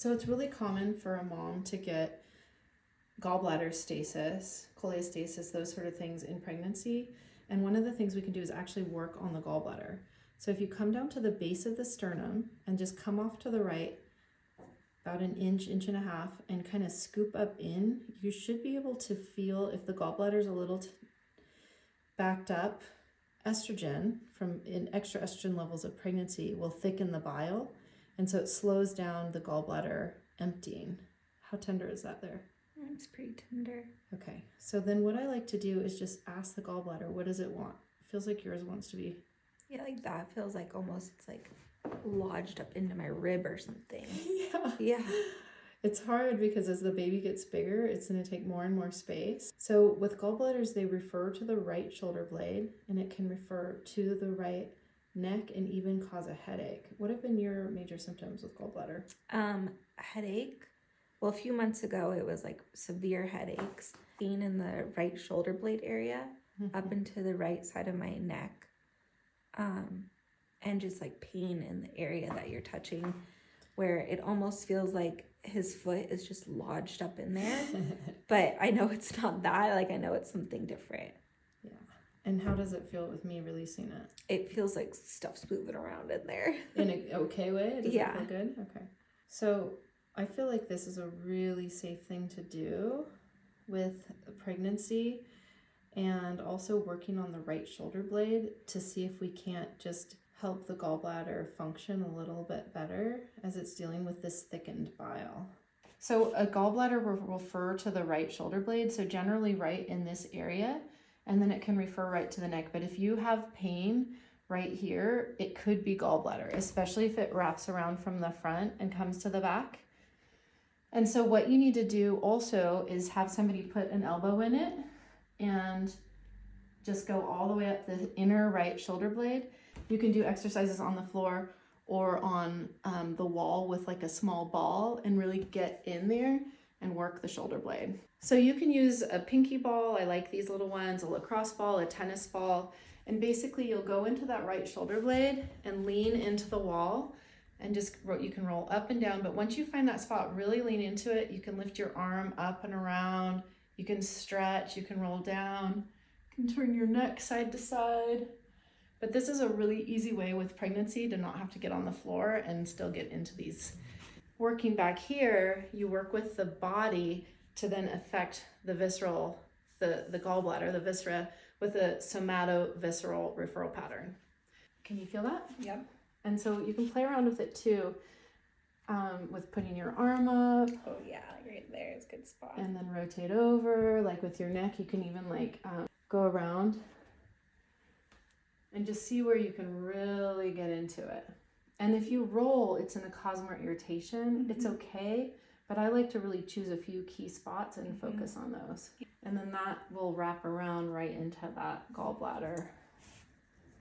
So it's really common for a mom to get gallbladder stasis, cholestasis, those sort of things in pregnancy. And one of the things we can do is actually work on the gallbladder. So if you come down to the base of the sternum and just come off to the right, about an inch, inch and a half, and kind of scoop up in, you should be able to feel if the gallbladder is a little backed up. Estrogen from extra estrogen levels of pregnancy will thicken the bile, and so it slows down the gallbladder emptying. How tender is that there? It's pretty tender. Okay, so then what I like to do is just ask the gallbladder, what does it want? It feels like yours wants to be. Yeah, like that feels like almost it's like lodged up into my rib or something. Yeah. Yeah. It's hard because as the baby gets bigger, it's going to take more and more space. So with gallbladders, they refer to the right shoulder blade, and it can refer to the right neck and even cause a headache. What have been your major symptoms with gallbladder? Headache. Well, a few months ago, it was like severe headaches, pain in the right shoulder blade area, up into the right side of my neck, and just like pain in the area that you're touching, where it almost feels like his foot is just lodged up in there. But I know it's not that. Like, I know it's something different. Yeah. And how does it feel with me releasing it? It feels like stuff's moving around in there. In an okay way? Does Yeah. it feel good? Okay. So I feel like this is a really safe thing to do with pregnancy, and also working on the right shoulder blade to see if we can't just help the gallbladder function a little bit better as it's dealing with this thickened bile. So a gallbladder will refer to the right shoulder blade, so generally right in this area, and then it can refer right to the neck. But if you have pain right here, it could be gallbladder, especially if it wraps around from the front and comes to the back. And so what you need to do also is have somebody put an elbow in it and just go all the way up the inner right shoulder blade. You can do exercises on the floor or on the wall with like a small ball and really get in there and work the shoulder blade. So you can use a pinky ball, I like these little ones, a lacrosse ball, a tennis ball, and basically you'll go into that right shoulder blade and lean into the wall, and just you can roll up and down. But once you find that spot, really lean into it. You can lift your arm up and around, you can stretch, you can roll down, you can turn your neck side to side. But this is a really easy way with pregnancy to not have to get on the floor and still get into these. Working back here, you work with the body to then affect the visceral, the gallbladder, the viscera, with a somatovisceral referral pattern. Can you feel that? Yep. And so you can play around with it too, with putting your arm up. Oh yeah, right there is a good spot. And then rotate over, like with your neck, you can even like go around and just see where you can really get into it. And if you roll, it's going to cause more irritation. It's okay, but I like to really choose a few key spots and focus on those. And then that will wrap around right into that gallbladder.